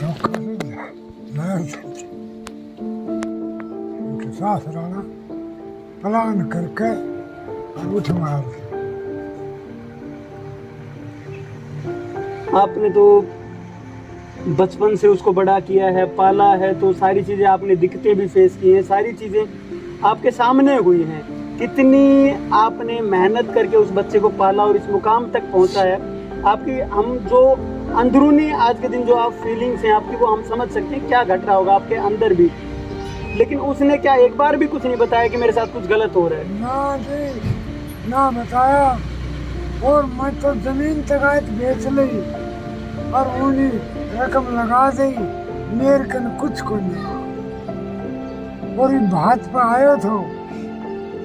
उनके साथ रहना प्लान करके और उठ मार। आपने तो बचपन से उसको बड़ा किया है, पाला है, तो सारी चीज़ें आपने दिक्कतें भी फेस की हैं, सारी चीज़ें आपके सामने हुई हैं। कितनी आपने मेहनत करके उस बच्चे को पाला और इस मुकाम तक पहुंचाया। आपकी हम जो अंदरूनी आज के दिन जो आप फीलिंग्स हैं आपकी, वो हम समझ सकते हैं क्या घट रहा होगा आपके अंदर भी। लेकिन उसने क्या एक बार भी कुछ नहीं बताया कि मेरे साथ कुछ गलत हो रहा है? ना जी, ना बताया। और मैं तो जमीन तक बेच ली और उन्हीं रकम लगा दी, मेरे कन कुछ को नहीं। और भात पर आयो था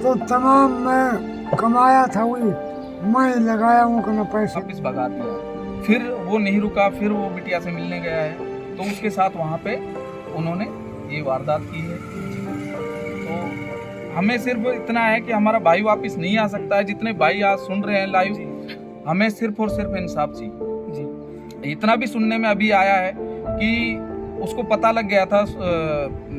तो तमाम मैं कमाया था वही मैं लगाया हूँ कन पैसे। वापिस भगा दिया। फिर वो नहीं रुका, फिर वो बिटिया से मिलने गया है तो उसके साथ वहाँ पे उन्होंने ये वारदात की है। तो हमें सिर्फ इतना है कि हमारा भाई वापस नहीं आ सकता है। जितने भाई आज सुन रहे हैं लाइव, हमें सिर्फ और सिर्फ इंसाफ चाहिए जी। इतना भी सुनने में अभी आया है कि उसको पता लग गया था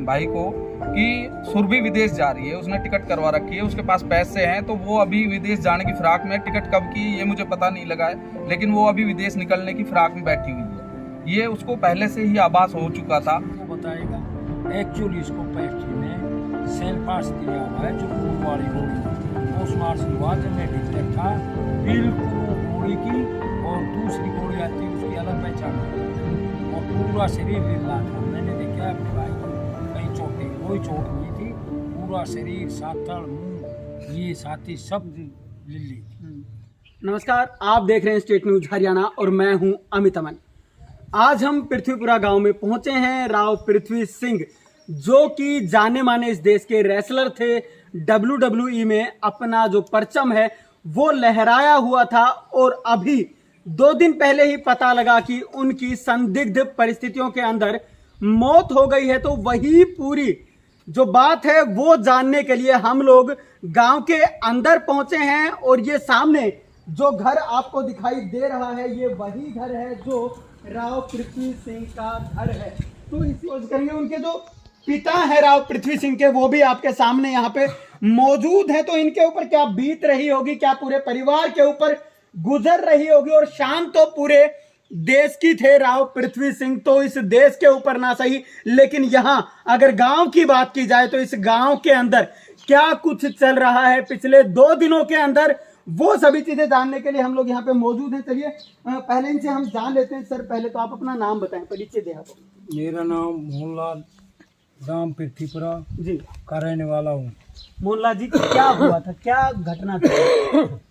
भाई को कि सुरभि विदेश जा रही है, उसने टिकट करवा रखी है, उसके पास पैसे हैं, तो वो अभी विदेश जाने की फिराक में। टिकट कब की ये मुझे पता नहीं लगा है, लेकिन वो अभी विदेश निकलने की फिराक में बैठी हुई है। ये उसको पहले से ही आभास हो चुका था। वो बताएगा एक्चुअली इसको पैसे में सेल पास दिया हुआ है जो खून वाली गोली पोस्टमार्टम हुआ जब मैं भीतर था, बिल्कुल गोली की और दूसरी गोली आती है उसकी अलग पहचान और पूरा शरीर लीला था। मैंने देखा अपने भाई को कहीं चोटें, कोई चोट नहीं थी, पूरा शरीर सातड़ मुंह ये साथी सब लिल्ली। नमस्कार, आप देख रहे हैं स्टेट न्यूज हरियाणा और मैं हूं अमित अमन। आज हम पृथ्वीपुरा गांव में पहुंचे हैं। राव पृथ्वी सिंह जो कि जाने माने इस देश के रेसलर थे, WWE में अपना जो परचम है वो लहराया हुआ था और अभी 2 दिन पहले ही पता लगा कि उनकी संदिग्ध परिस्थितियों के अंदर मौत हो गई है। तो वही पूरी जो बात है वो जानने के लिए हम लोग गांव के अंदर पहुंचे हैं और ये सामने जो घर आपको दिखाई दे रहा है ये वही घर है जो राव पृथ्वी सिंह का घर है। तो इसी सोच करेंगे उनके जो पिता है राव पृथ्वी सिंह के, वो भी आपके सामने यहाँ पे मौजूद है। तो इनके ऊपर क्या बीत रही होगी, क्या पूरे परिवार के ऊपर गुजर रही होगी। और शान तो पूरे देश की थे राव पृथ्वी सिंह, तो इस देश के ऊपर ना सही, लेकिन यहाँ अगर गांव की बात की जाए तो इस गांव के अंदर क्या कुछ चल रहा है पिछले 2 दिनों के अंदर, वो सभी चीजें जानने के लिए हम लोग यहाँ पे मौजूद हैं। चलिए पहले इनसे हम जान लेते हैं। सर पहले तो आप अपना नाम बताएं, परिचय दें आप। मेरा नाम मोहनलाल, गांव पृथ्वीपुरा जी का रहने वाला हूँ। मोहनलाल जी, क्या हुआ था, क्या घटना थी?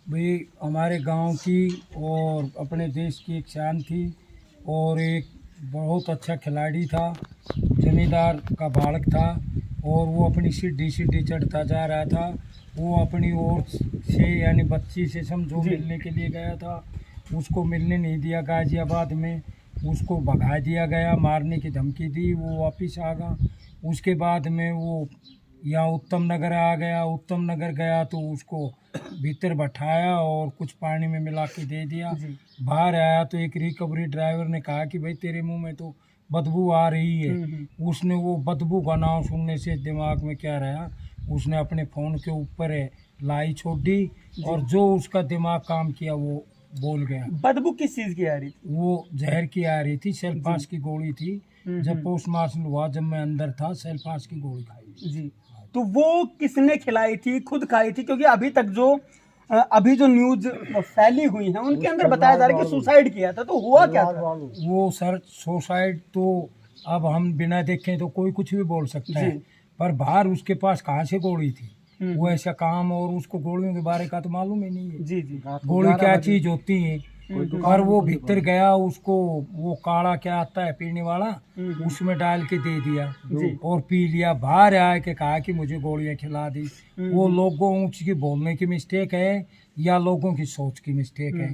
भाई हमारे गांव की और अपने देश की एक शान थी और एक बहुत अच्छा खिलाड़ी था, जमींदार का बालक था और वो अपनी सीढ़ी चढ़ता जा रहा था। वो अपनी ओर से यानी बच्ची से समझो मिलने के लिए गया था, उसको मिलने नहीं दिया गाजियाबाद में, उसको भगा दिया गया, मारने की धमकी दी, वो वापस आ गया। उसके बाद में वो यहाँ उत्तम नगर आ गया, उत्तम नगर गया तो उसको भीतर बैठाया और कुछ पानी में मिला के दे दिया। बाहर आया तो एक रिकवरी ड्राइवर ने कहा कि भाई तेरे मुंह में तो बदबू आ रही है। उसने वो बदबू का नाम सुनने से दिमाग में क्या रहा, उसने अपने फ़ोन के ऊपर लाई छोड़ दी और जो उसका दिमाग काम किया वो बोल गया। बदबू किस चीज की आ रही थी? वो जहर की आ रही थी, सेल्फास की गोली थी। जब पोस्टमार्टम हुआ, जब मैं अंदर था, सेल्फास की गोली खाई जी। तो वो किसने खिलाई थी, खुद खाई थी? क्योंकि अभी जो न्यूज फैली हुई है उनके अंदर बताया जा रहा है कि सुसाइड किया था। तो हुआ क्या था? वो सर सुसाइड तो अब हम बिना देखे तो कोई कुछ भी बोल सकता है, पर बाहर उसके पास कहाँ से गोली थी, वो ऐसा काम, और उसको गोलियों के बारे का तो मालूम ही नहीं है। जी जी। गोली क्या चीज होती है। और वो भीतर गया, उसको वो काढ़ा क्या आता है पीने वाला, उसमें डाल के दे दिया और पी लिया। बाहर आया के कहा कि मुझे गोलियां खिला दी। वो लोगों की बोलने की मिस्टेक है या लोगों की सोच की मिस्टेक है।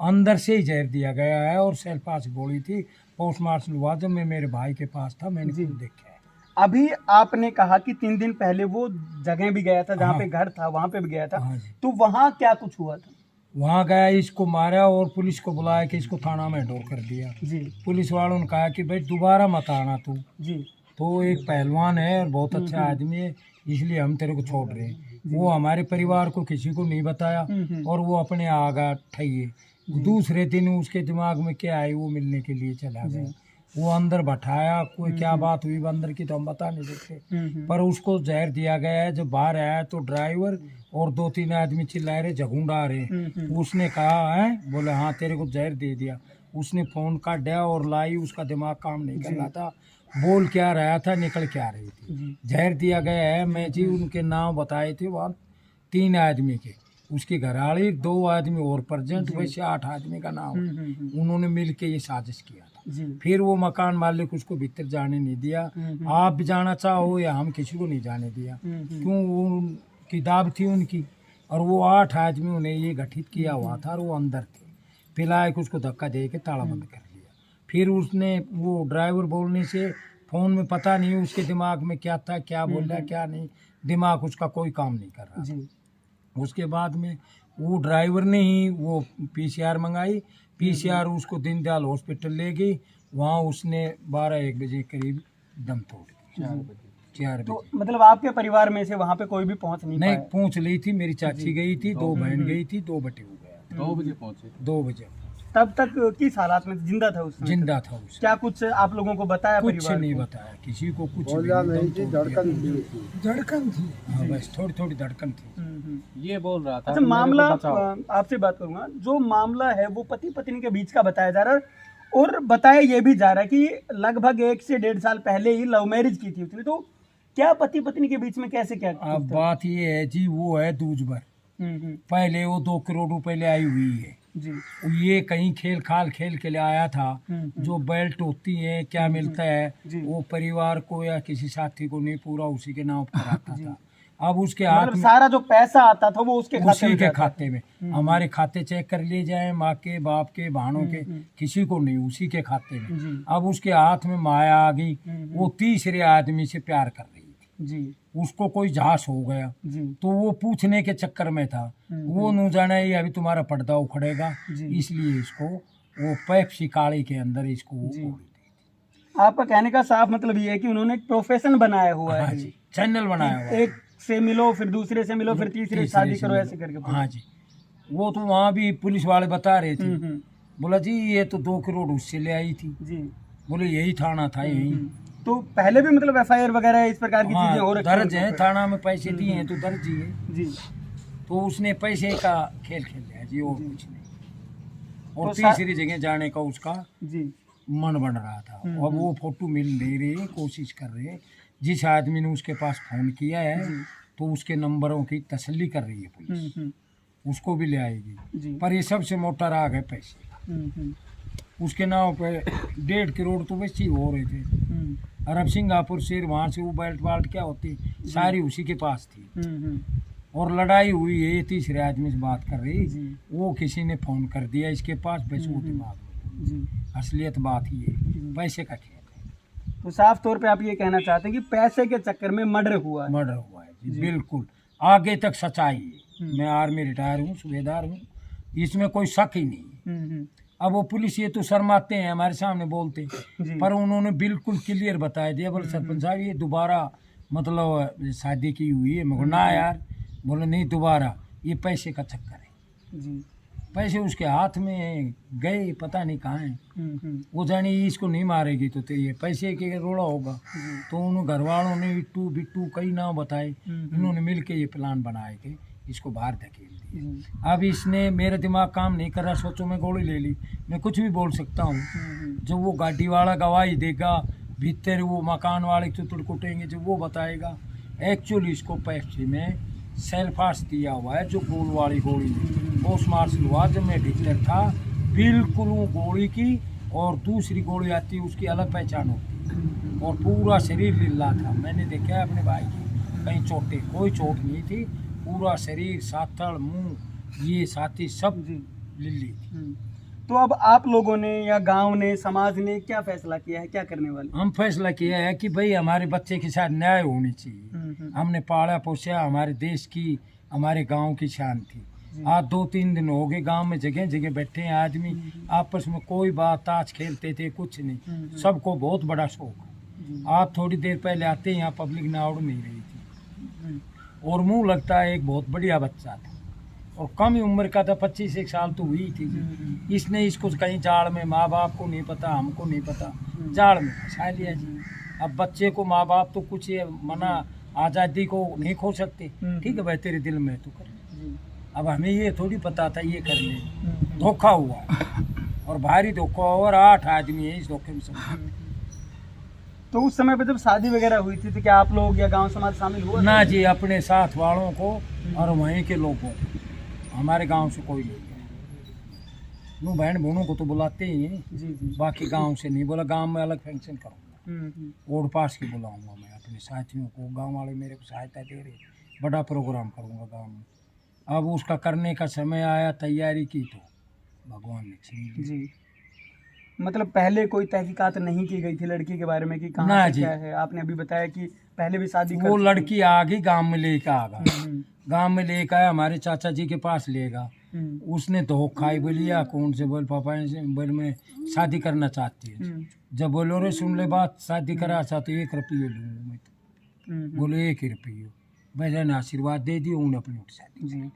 अंदर से ही जहर दिया गया है और सेल्फास गोली थी। पोस्टमार्टम हुआ जब मैं मेरे भाई के पास था, मैंने खुद देखा है। अभी आपने कहा कि 3 दिन पहले वो जगह भी गया था जहाँ पे घर था, वहाँ पे भी गया था। तो वहाँ क्या कुछ हुआ था? वहाँ गया, इसको मारा और पुलिस को बुलाया कि इसको थाना में हैंडओवर कर दिया। जी पुलिस वालों ने कहा कि भाई दोबारा मत आना तू, जी तो एक पहलवान है और बहुत अच्छा आदमी है, इसलिए हम तेरे को छोड़ रहे हैं। वो हमारे परिवार को किसी को नहीं बताया और वो अपने आगा ठइए। दूसरे दिन उसके दिमाग में क्या आई, वो मिलने के लिए चला गया। वो अंदर बैठाया, कोई क्या बात हुई अंदर की तो हम बता नहीं सकते, पर उसको जहर दिया गया है। जब बाहर आया तो ड्राइवर और 2-3 आदमी चिल्ला रहे, झगुंडा रहे। उसने कहा है, बोले हाँ तेरे को जहर दे दिया। उसने फोन काटा और लाई, उसका दिमाग काम नहीं कर रहा था, बोल क्या रहा था निकल क्या रही थी। जहर दिया गया है। मैं जी उनके नाम बताए थे वहाँ 3 आदमी के, उसकी घरवाली 2 आदमी और प्रेजेंट, वैसे 8 आदमी का नाम। उन्होंने मिल के ये साजिश किया था। फिर वो मकान मालिक उसको भीतर जाने नहीं दिया। आप भी जाना चाहो या हम किसी को नहीं जाने दिया, क्यों वो किताब थी उनकी। और वो 8 आदमियों ने ये गठित किया हुआ था और वो अंदर थे। पिलाए के उसको धक्का दे के ताला बंद कर दिया। फिर उसने वो ड्राइवर बोलने से फ़ोन में पता नहीं उसके दिमाग में क्या था, क्या बोल रहा क्या नहीं, दिमाग उसका कोई काम नहीं कर रहा था। उसके बाद में वो ड्राइवर ने ही वो PCR मंगाई। PCR उसको दीनदयाल हॉस्पिटल ले गई। वहाँ उसने 12-1 बजे करीब दम तोड़ दिया। 4 तो बजे। मतलब आपके परिवार में से वहाँ पे कोई भी पहुँच नहीं नहीं पाया? पहुँच ली थी, मेरी चाची गई थी, 2 बहन गई थी, 2 बटे हो गया। 2 बजे पहुंचे। 2 बजे तब तक किस हालात में जिंदा था उसमें? जिंदा था उसे। क्या कुछ आप लोगों को बताया कुछ परिवार नहीं को? बताया किसी को, कुछ बोला भी नहीं थी, दम तोड़ दिया। धड़कन थी। हाँ बस थोड़ी थोड़ी धड़कन थी। ये बोल रहा था अच्छा, मामला आपसे बात करूंगा। जो मामला है वो पति पत्नी के बीच का बताया जा रहा है और बताया ये भी जा रहा है कि लगभग 1 से 1.5 साल पहले ही लव मैरिज की थी उसने। तो क्या पति पत्नी के बीच में कैसे क्या अब बात ये है जी, वो है दूजबर। पहले वो 2 करोड़ रुपए ले आई हुई है जी ये कहीं खेल खाल खेल के लिए आया था। जो बेल्ट होती है क्या मिलता है वो परिवार को या किसी साथी को नहीं, पूरा उसी के नाम पर आता था। अब उसके हाथ मतलब में सारा जो पैसा आता था वो उसके खाते उसी में के जाता था। खाते में। हमारे खाते चेक कर लिए जाए, माँ के बाप के भाणों के, किसी को नहीं, उसी के खाते में। अब उसके हाथ में माया आ गई, वो तीसरे आदमी से प्यार कर रही थी जी उसको कोई झांस हो गया जी तो वो पूछने के चक्कर में था। वो न जाने ये अभी तुम्हारा पर्दा उखड़ेगा, इसलिए इसको वो पेप्सी काली के अंदर इसको वो गोली दी थी। आपका कहने का साफ मतलब ये है कि उन्होंने एक प्रोफेशन बनाया हुआ हाँ है जी, चैनल बनाया हुआ है। एक से मिलो फिर दूसरे से मिलो फिर तीसरे से शादी करो ऐसे करके। हाँ जी, वो तो वहाँ भी पुलिस वाले बता रहे थे। बोला जी ये तो 2 करोड़ उससे ले आई थी। जी बोले यही थाना था यही। तो पहले भी मतलब FIR वगैरह इस प्रकार की चीजें हो हाँ, रखी दर्ज है थाना में, पैसे दिए हैं तो दर्ज ही है। जी तो उसने पैसे का खेल खेल लिया जी, और कुछ नहीं। और तो तीसरी जगह जाने का उसका जी मन बन रहा था। अब वो फोटो मिल नहीं रही, कोशिश कर रहे हैं। जिस आदमी ने उसके पास फोन किया है तो उसके नंबरों की तसल्ली कर रही है पुलिस, उसको भी ले आएगी। जी पर ये सबसे मोटा राग है पैसे का। उसके नाम पे 1.5 करोड़ तो वैसे ही हो रहे थे। और अब सिंगापुर से वहाँ से वो बेल्ट वाल्ट क्या होती सारी उसी के पास थी। और लड़ाई हुई है, ये तीसरे आदमी से बात कर रही, वो किसी ने फोन कर दिया इसके पास, बस वो दिमाग में। जी असलियत बात ही है, पैसे का खेल है। तो साफ तौर पे आप ये कहना चाहते हैं कि पैसे के चक्कर में मर्डर हुआ है? मर्डर हुआ है जी, बिल्कुल आगे तक सच्चाई है। मैं आर्मी रिटायर हूँ, सूबेदार हूँ, इसमें कोई शक ही नहीं है। अब वो पुलिस ये तो शर्माते हैं हमारे सामने बोलते, पर उन्होंने बिल्कुल क्लियर बता दिया। बोले सरपंच साहब ये दोबारा मतलब शादी की हुई है। मैं ना यार, बोले नहीं दोबारा, ये पैसे का चक्कर है। जी पैसे उसके हाथ में गए, पता नहीं कहाँ हैं। वो जानी इसको नहीं मारेगी तो ये पैसे के रोड़ा होगा। तो उन घर वालों ने बिट्टू बिट्टू कई नाम बताए, इन्होंने मिल के ये प्लान बनाए के इसको बाहर धकेल दिया। अब इसने मेरा दिमाग काम नहीं कर रहा, सोचो मैं गोली ले ली, मैं कुछ भी बोल सकता हूँ। जब वो गाड़ी वाला गवाही देगा, भीतर वो मकान वाले चुतड़ कुटेंगे, जब वो बताएगा। एक्चुअली इसको पैसे में सेल्फास दिया हुआ है, जो गोल वाली गोली पोस्ट मार्शल हुआ जब मैं भीतर था, बिल्कुल वो गोली की और दूसरी गोली आती है उसकी अलग पहचान होती और पूरा शरीर लिल्ला था। मैंने देखा है अपने भाई की, कहीं चोटें, कोई चोट नहीं थी, पूरा शरीर, साथड़, मुंह, ये साथी सब लिल्ली थी। तो अब आप लोगों ने या गांव ने, समाज ने क्या फैसला किया है, क्या करने वाले? हम फैसला किया है कि भाई हमारे बच्चे के साथ न्याय होनी चाहिए। हमने पाला पोसा, हमारे देश की, हमारे गांव की शान थी। आज 2-3 दिन हो गए गांव में जगह जगह बैठे हैं आदमी, आपस में कोई बात ताश खेलते थे, कुछ नहीं, सबको बहुत बड़ा शौक। आज थोड़ी देर पहले आते हैं यहाँ पब्लिक ने आउट नहीं रही थी, और मुंह लगता है एक बहुत बढ़िया बच्चा था, और कम ही उम्र का था, 25 साल तो हुई थी। इसने इसको कहीं जाड़ में, माँ बाप को नहीं पता, हमको नहीं पता, जाड़ में फंसा लिया जी। अब बच्चे को माँ बाप तो कुछ ये मना, आज़ादी को नहीं खो सकते, ठीक है भाई तेरे दिल में तो कर। अब हमें ये थोड़ी पता था ये कर ले, धोखा हुआ, और भारी धोखा हुआ, और 8 आदमी है इस धोखे में सब। तो उस समय पे जब शादी वगैरह हुई थी तो क्या आप लोग या गांव समाज शामिल हुआ ना जी, अपने साथ वालों को और वहीं के लोगों को, हमारे गांव से कोई नहीं गया। नो बहन बहनों को तो बुलाते ही हैं जी जी। बाकी गांव से नहीं। बोला गांव में अलग फंक्शन करूँगा, ओड पास के बुलाऊंगा मैं अपने साथियों को, गांव वाले मेरे को सहायता दे रहे, बड़ा प्रोग्राम करूँगा गांव में। अब उसका करने का समय आया, तैयारी की तो भगवान ने छीन ली। जी। मतलब पहले कोई तहकीकात नहीं की गई थी लड़की के बारे में कि ना कहाँ से जी। क्या है? आपने अभी बताया कि पहले भी शादी कर वो चुकी लड़की आ गई, गांव में लेकर आ गया, हम्म, गांव में लेकर आया, हमारे चाचा जी के पास लेगा। हम्म, उसने धोखा ही बोलिया, कौन से बोल पापा से बोल मैं शादी करना चाहती है। हम्म, जब बोलो रे सुन ले बात, शादी करा सा तो 1 रुपये लूँगा मैं तो। बोले 1 रुपये, भैया ने आशीर्वाद दे दिया, उन्हें अपनी उठ शादी। जी।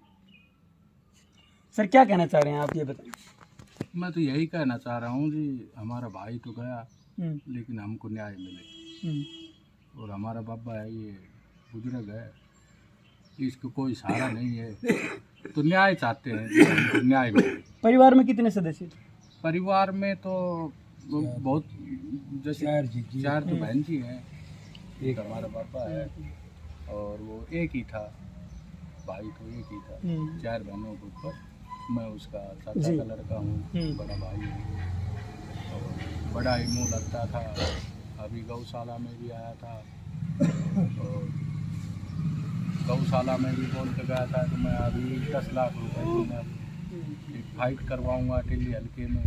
सर क्या कहना चाह रहे हैं आप, ये बताएं। मैं तो यही कहना चाह रहा हूँ जी, हमारा भाई तो गया हम्म, लेकिन हमको न्याय मिले, हम्म, और हमारा बाबा है ये बुजुर्ग है, इसको कोई सहारा नहीं है, तो न्याय चाहते हैं कि हमको न्याय मिले। परिवार में कितने सदस्य थे? परिवार में तो वो बहुत जैसे 4 तो बहन जी हैं, एक हमारा बाबा है, और वो एक ही था भाई, तो एक ही था। 4 बहनों के ऊपर मैं उसका चाचा जी। का लड़का हूँ, बड़ा भाई हूँ, और बड़ा ही मुँह लगता था। अभी गौशाला में भी आया था, और गौशाला में भी बोल के गया था कि मैं अभी 10 लाख रुपए की मैं एक फाइट करवाऊँगा टिल्ली हल्के में।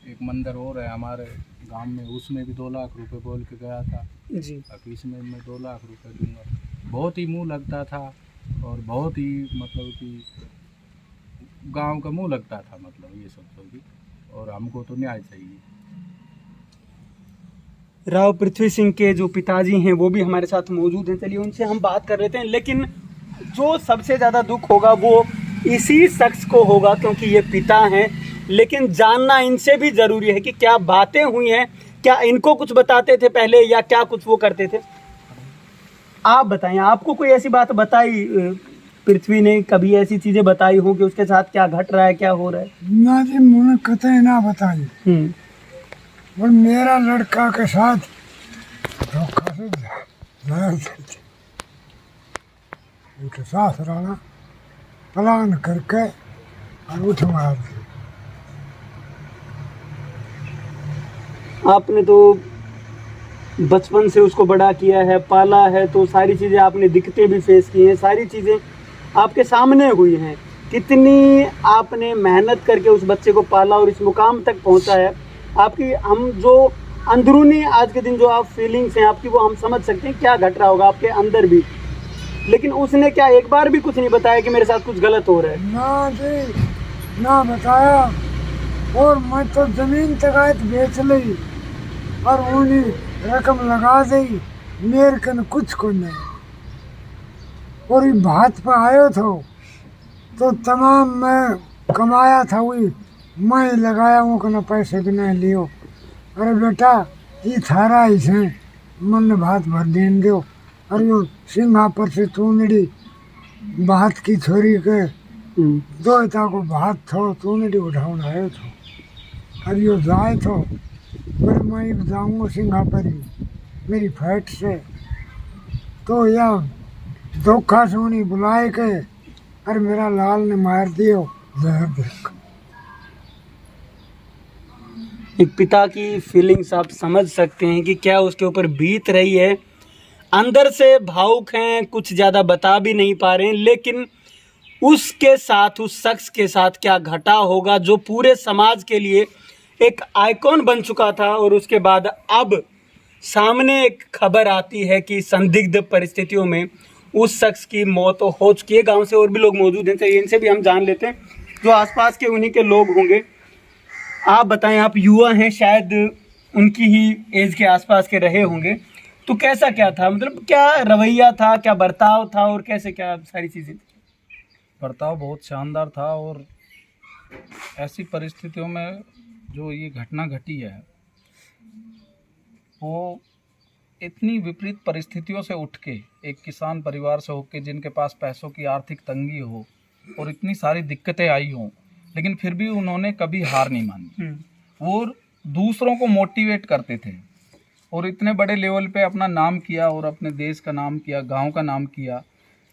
एक मंदिर और है हमारे गांव में, उसमें भी 2 लाख रुपए बोल के गया था, जी। अब इसमें मैं 2 लाख रुपए दूंगा। बहुत ही मुँह लगता था, और बहुत ही मतलब कि गांव का मुँह लगता था, मतलब ये सब चीज़, और हमको तो न्याय चाहिए। राव पृथ्वी सिंह के जो पिताजी हैं वो भी हमारे साथ मौजूद हैं, चलिए उनसे हम बात कर लेते हैं। लेकिन जो सबसे ज़्यादा दुख होगा वो इसी शख्स को होगा, क्योंकि ये पिता हैं। लेकिन जानना इनसे भी ज़रूरी है कि क्या बातें हुई हैं, क्या इनको कुछ बताते थे पहले, या क्या कुछ वो करते थे। आप बताएं, आपको कोई ऐसी बात बताई पृथ्वी ने, कभी ऐसी चीज़ें बताई हो कि उसके साथ क्या घट रहा है, क्या हो रहा है? ना जी, मुझे कतई ना बताई, और मेरा लड़का के साथ धोखा से उनके साथ रहना प्लान करके और उठ मार दी। आपने तो बचपन से उसको बड़ा किया है, पाला है, तो सारी चीज़ें आपने दिक्कतें भी फेस की हैं, सारी चीज़ें आपके सामने हुई हैं। कितनी आपने मेहनत करके उस बच्चे को पाला और इस मुकाम तक पहुंचा है। आपकी हम जो अंदरूनी आज के दिन जो आप फीलिंग्स हैं आपकी, वो हम समझ सकते हैं क्या घट रहा होगा आपके अंदर भी। लेकिन उसने क्या एक बार भी कुछ नहीं बताया कि मेरे साथ कुछ गलत हो रहा है? ना जी, ना बताया, और मैं तो जमीन तक बेच ली और उन्हीं रकम लगा दी, मेरे कन कुछ को नहीं। और ये बात पर आयो तो तमाम मैं कमाया था वही मैं लगाया हूँ, कि पैसे भी नहीं लियो। अरे बेटा ये थारा ही से मन भात भर देन दो। अरे यो सिंगा पर से तूनड़ी भात की छोरी के दो को भात थो तूनड़ी उठाउन आयो थो। अरे यो जाए थो, पर मैं जाऊँगा सिंगा पर ही मेरी फैट से, तो या धोखा से उन्हें बुलाए के अरे मेरा लाल ने मार दियो जहर देख। एक पिता की फीलिंग्स आप समझ सकते हैं कि क्या उसके ऊपर बीत रही है। अंदर से भावुक हैं, कुछ ज़्यादा बता भी नहीं पा रहे हैं, लेकिन उसके साथ, उस शख्स के साथ क्या घटा होगा जो पूरे समाज के लिए एक आइकॉन बन चुका था, और उसके बाद अब सामने एक खबर आती है कि संदिग्ध परिस्थितियों में उस शख्स की मौत हो चुकी है। गांव से और भी लोग मौजूद हैं, चलिए इनसे भी हम जान लेते हैं जो आसपास के उन्हीं के लोग होंगे। आप बताएं, आप युवा हैं, शायद उनकी ही एज के आसपास के रहे होंगे, तो कैसा क्या था, मतलब क्या रवैया था, क्या बर्ताव था और कैसे क्या सारी चीज़ें थी? बर्ताव बहुत शानदार था और ऐसी परिस्थितियों में जो ये घटना घटी है वो इतनी विपरीत परिस्थितियों से उठ के, एक किसान परिवार से होकर जिनके पास पैसों की आर्थिक तंगी हो और इतनी सारी दिक्कतें आई हों, लेकिन फिर भी उन्होंने कभी हार नहीं मानी। वो दूसरों को मोटिवेट करते थे और इतने बड़े लेवल पे अपना नाम किया और अपने देश का नाम किया, गांव का नाम किया।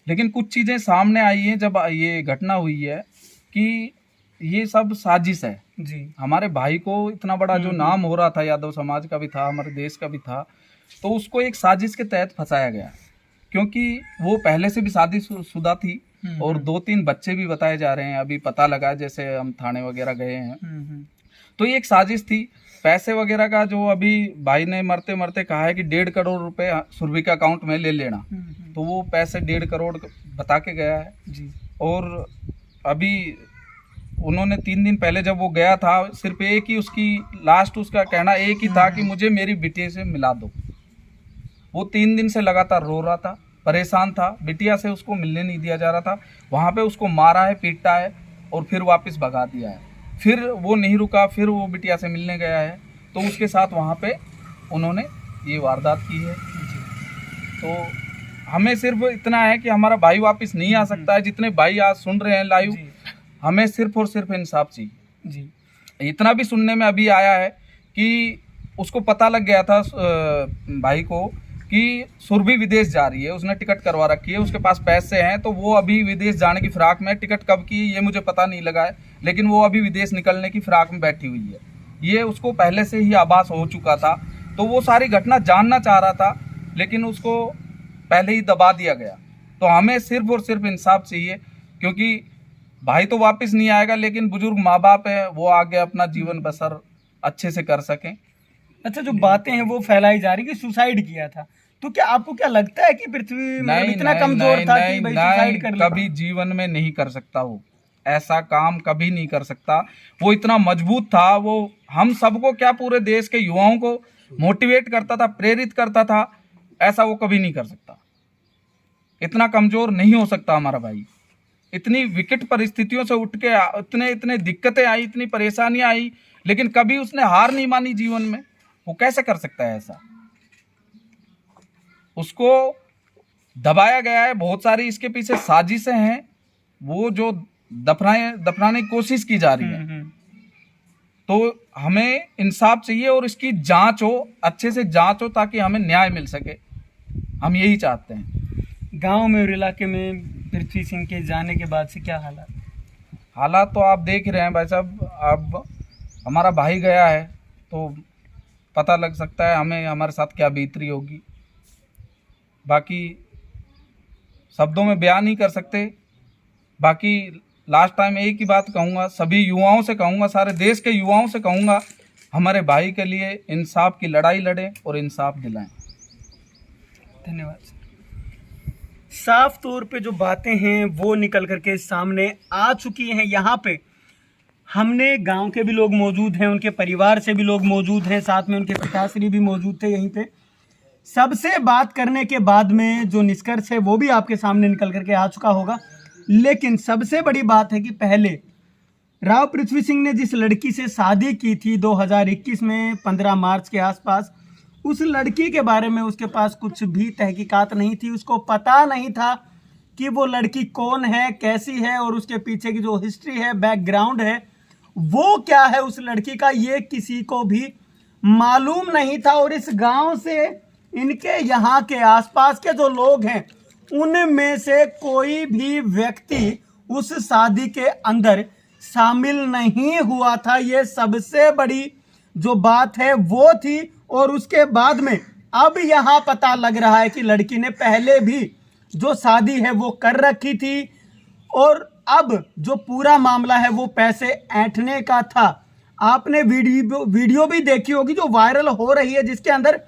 लेकिन कुछ चीज़ें सामने आई हैं जब ये घटना हुई है कि ये सब साजिश है जी। हमारे भाई को इतना बड़ा जो नाम हो रहा था, यादव समाज का भी था, हमारे देश का भी था, तो उसको एक साजिश के तहत फंसाया गया, क्योंकि वो पहले से भी शादीशुदा थी और 2-3 बच्चे भी बताए जा रहे हैं, अभी पता लगा जैसे हम थाने वगैरह गए हैं। तो ये एक साजिश थी। पैसे वगैरह का जो अभी भाई ने मरते मरते कहा है कि 1.5 करोड़ रुपए सुरभि का अकाउंट में ले लेना, तो वो पैसे 1.5 करोड़ बता के गया है जी। और अभी उन्होंने 3 दिन पहले जब वो गया था, सिर्फ एक ही उसकी लास्ट उसका कहना एक ही था कि मुझे मेरी बिटिया से मिला दो। वो 3 दिन से लगातार रो रहा था, परेशान था, बिटिया से उसको मिलने नहीं दिया जा रहा था। वहाँ पे उसको मारा है, पीटा है और फिर वापस भगा दिया है। फिर वो नहीं रुका, फिर वो बिटिया से मिलने गया है, तो उसके साथ वहाँ पे उन्होंने ये वारदात की है। तो हमें सिर्फ इतना है कि हमारा भाई वापस नहीं आ सकता है। जितने भाई आज सुन रहे हैं लाइव, हमें सिर्फ और सिर्फ इंसाफ चाहिए जी। इतना भी सुनने में अभी आया है कि उसको पता लग गया था भाई को कि सुरभि विदेश जा रही है, उसने टिकट करवा रखी है, उसके पास पैसे हैं, तो वो अभी विदेश जाने की फिराक में, टिकट कब की ये मुझे पता नहीं लगा है, लेकिन वो अभी विदेश निकलने की फिराक में बैठी हुई है। ये उसको पहले से ही आभास हो चुका था, तो वो सारी घटना जानना चाह रहा था, लेकिन उसको पहले ही दबा दिया गया। तो हमें सिर्फ और सिर्फ इंसाफ चाहिए, क्योंकि भाई तो वापस नहीं आएगा, लेकिन बुजुर्ग माँ बाप है, वो आगे अपना जीवन बसर अच्छे से कर सकें। अच्छा, जो बातें हैं वो फैलाई जा रही कि सुसाइड किया था, तो क्या आपको क्या लगता है कि पृथ्वी मतलब इतना कमजोर था कि भाई सुसाइड कर ले? कभी जीवन में नहीं कर सकता, वो ऐसा काम कभी नहीं कर सकता। वो इतना मजबूत था, वो हम सबको क्या पूरे देश के युवाओं को मोटिवेट करता था, प्रेरित करता था। ऐसा वो कभी नहीं कर सकता, इतना कमजोर नहीं हो सकता हमारा भाई। इतनी विकट परिस्थितियों से उठ के इतने दिक्कतें आई, इतनी परेशानियां आई, लेकिन कभी उसने हार नहीं मानी जीवन में। वो कैसे कर सकता है ऐसा? उसको दबाया गया है, बहुत सारी इसके पीछे साजिशें हैं, वो जो दफनाने की कोशिश की जा रही है। तो हमें इंसाफ चाहिए और इसकी जांच हो, अच्छे से जांच हो, ताकि हमें न्याय मिल सके। हम यही चाहते हैं। गांव में और इलाके में पृथ्वी सिंह के जाने के बाद से क्या हालात तो आप देख रहे हैं भाई साहब। अब हमारा भाई गया है तो पता लग सकता है हमें हमारे साथ क्या बीत रही होगी। बाकी शब्दों में बयान नहीं कर सकते। बाकी लास्ट टाइम एक ही बात कहूँगा, सभी युवाओं से कहूँगा, सारे देश के युवाओं से कहूँगा, हमारे भाई के लिए इंसाफ की लड़ाई लड़ें और इंसाफ दिलाएं। धन्यवाद। साफ तौर पे जो बातें हैं वो निकल करके सामने आ चुकी हैं। यहाँ पे हमने गांव के भी लोग मौजूद हैं, उनके परिवार से भी लोग मौजूद हैं, साथ में उनके पिताश्री भी मौजूद थे यहीं पे। सबसे बात करने के बाद में जो निष्कर्ष है वो भी आपके सामने निकल करके आ चुका होगा। लेकिन सबसे बड़ी बात है कि पहले राव पृथ्वी सिंह ने जिस लड़की से शादी की थी 2021 में 15 मार्च के आसपास, उस लड़की के बारे में उसके पास कुछ भी तहकीकात नहीं थी। उसको पता नहीं था कि वो लड़की कौन है, कैसी है और उसके पीछे की जो हिस्ट्री है, बैकग्राउंड है, वो क्या है उस लड़की का, ये किसी को भी मालूम नहीं था। और इस गांव से इनके यहाँ के आसपास के जो लोग हैं उनमें से कोई भी व्यक्ति उस शादी के अंदर शामिल नहीं हुआ था। ये सबसे बड़ी जो बात है वो थी। और उसके बाद में अब यहाँ पता लग रहा है कि लड़की ने पहले भी जो शादी है वो कर रखी थी और अब जो पूरा मामला है वो पैसे ऐंठने का था। आपने वीडियो भी देखी होगी जो वायरल हो रही है, जिसके अंदर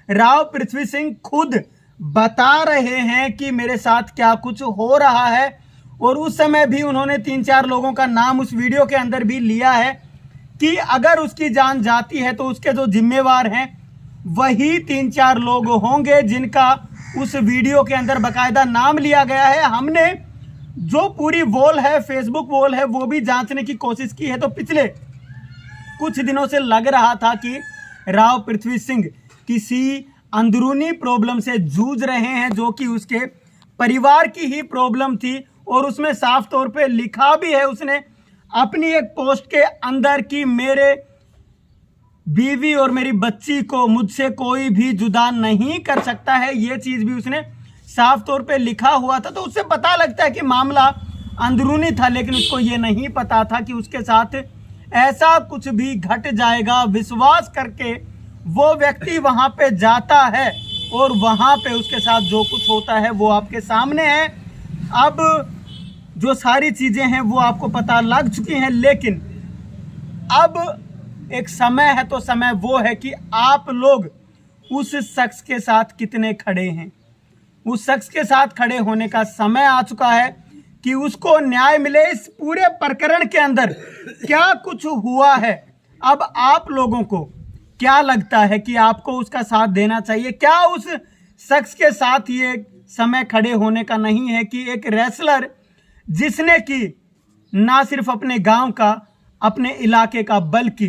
राव पृथ्वी सिंह खुद बता रहे हैं कि मेरे साथ क्या कुछ हो रहा है, और उस समय भी उन्होंने 3-4 लोगों का नाम उस वीडियो के अंदर भी लिया है कि अगर उसकी जान जाती है तो उसके जो जिम्मेवार हैं वही 3-4 लोग होंगे जिनका उस वीडियो के अंदर बाकायदा नाम लिया गया है। हमने जो पूरी वॉल है, फेसबुक वॉल है, वो भी जांचने की कोशिश की है। तो पिछले कुछ दिनों से लग रहा था कि राव पृथ्वी सिंह किसी अंदरूनी प्रॉब्लम से जूझ रहे हैं, जो कि उसके परिवार की ही प्रॉब्लम थी। और उसमें साफ तौर पे लिखा भी है उसने अपनी एक पोस्ट के अंदर कि मेरे बीवी और मेरी बच्ची को मुझसे कोई भी जुदा नहीं कर सकता है। ये चीज भी उसने साफ तौर पे लिखा हुआ था। तो उससे पता लगता है कि मामला अंदरूनी था, लेकिन उसको ये नहीं पता था कि उसके साथ ऐसा कुछ भी घट जाएगा। विश्वास करके वो व्यक्ति वहां पे जाता है और वहां पे उसके साथ जो कुछ होता है वो आपके सामने है। अब जो सारी चीजें हैं वो आपको पता लग चुकी हैं, लेकिन अब एक समय है, तो समय वो है कि आप लोग उस शख्स के साथ कितने खड़े हैं। उस शख्स के साथ खड़े होने का समय आ चुका है कि उसको न्याय मिले। इस पूरे प्रकरण के अंदर क्या कुछ हुआ है, अब आप लोगों को क्या लगता है कि आपको उसका साथ देना चाहिए? क्या उस शख्स के साथ ये समय खड़े होने का नहीं है कि एक रेसलर जिसने कि ना सिर्फ अपने गांव का, अपने इलाके का, बल्कि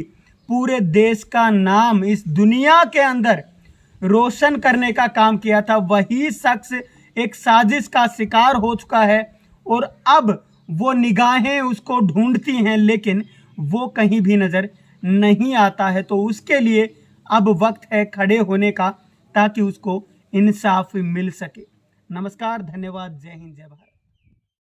पूरे देश का नाम इस दुनिया के अंदर रोशन करने का काम किया था, वही शख्स एक साजिश का शिकार हो चुका है और अब वो निगाहें उसको ढूंढती हैं, लेकिन वो कहीं भी नजर नहीं आता है। तो उसके लिए अब वक्त है खड़े होने का, ताकि उसको इंसाफ मिल सके। नमस्कार, धन्यवाद, जय हिंद, जय भारत।